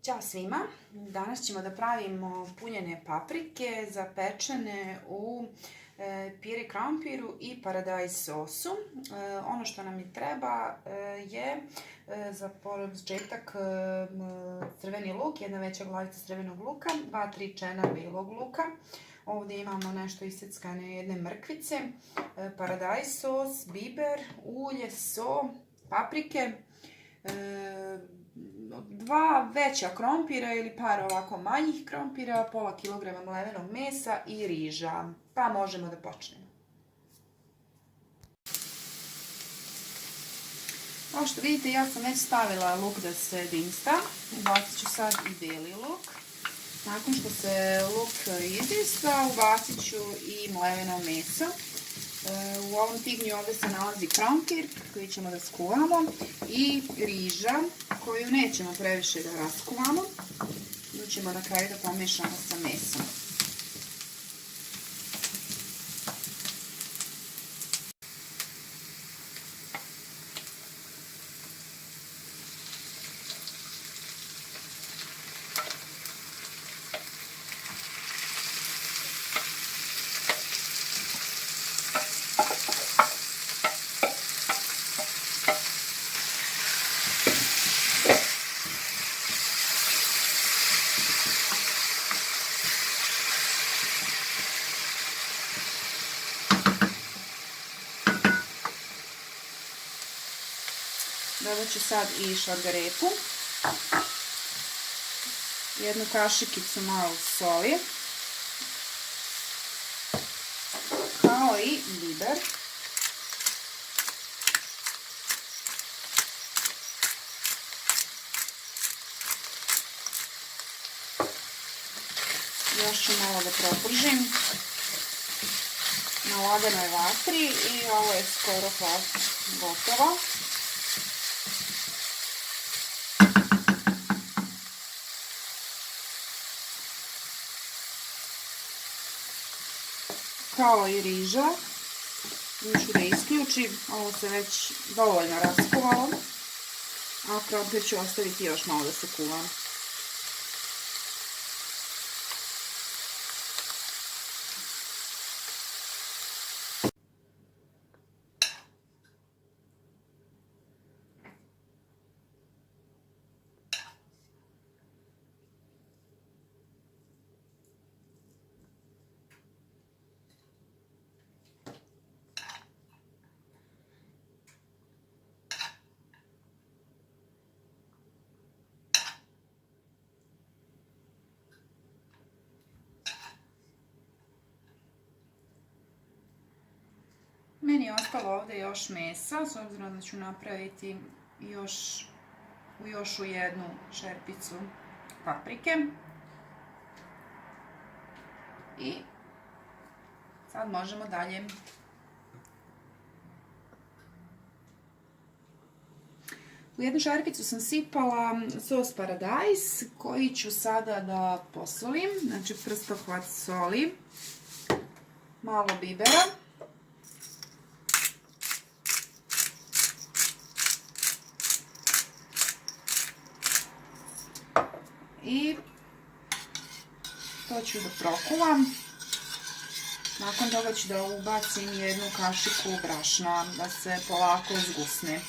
Ćao svima! Danas ćemo da pravimo punjene paprike zapečene u pire krampiru i paradajz sosu. Ono što nam je treba je za početak crveni luk, jedna veća glavica crvenog luka, 2-3 čena belog luka. Ovdje imamo nešto iseckane jedne mrkvice, paradajz sos, biber, ulje, so, paprike, 2 veća krompira ili par ovako manjih krompira, pola kilograma mlevenog mesa i riža. Pa možemo da počnemo. Kao što vidite, ja sam već stavila luk da se dimsta. Ubacit ću sad i beli luk. Nakon što se luk izdimsta, ubacit ću i mleveno meso. U ovom tignju ovdje se nalazi krompir koji ćemo da skuvamo i riža koju nećemo previše da raskuvamo. Tu ćemo na kraju da pomiješamo sa mesom. Dodat ću sad i šargarepu, jednu kašikicu malo soli, kao i biber. Još ću malo da propržim na laganoj vatri i ovo je skoro pa gotovo. Kao i riža, ću da isključim, ovo se već dovoljno raskuvalo, a krompir ću ostaviti još malo da se kuva. Meni je ostalo ovdje još mesa, s obzirom da ću napraviti još u jednu šerpicu paprike. I sad možemo dalje. U jednu šerpicu sam sipala sos paradajz koji ću sada da posolim. Znači prstohvat soli, malo bibera. I to ću da prokuvam. Nakon toga ću da ubacim jednu kašiku brašna da se polako zgusne.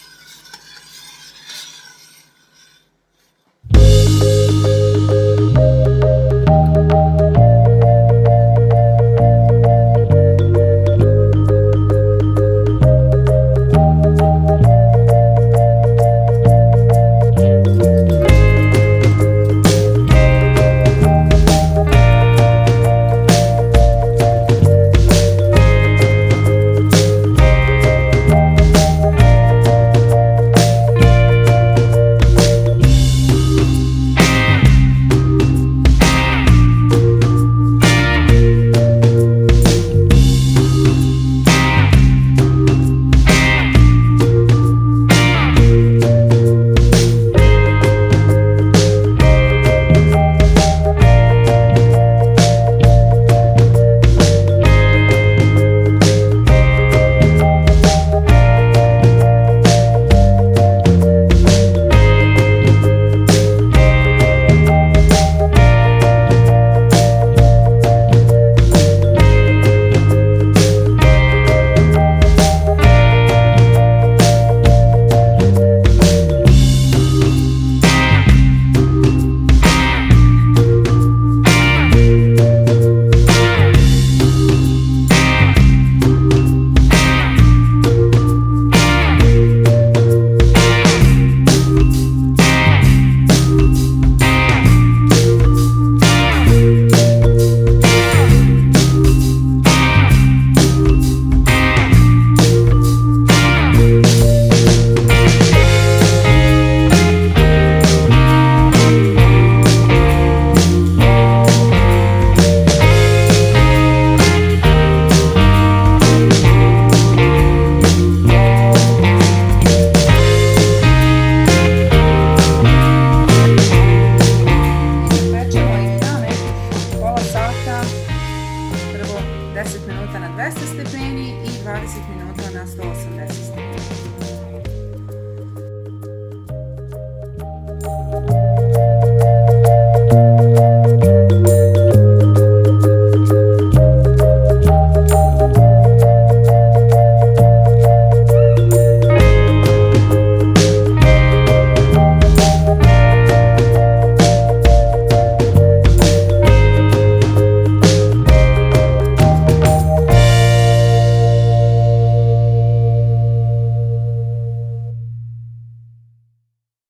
minuta na 180 stepeni.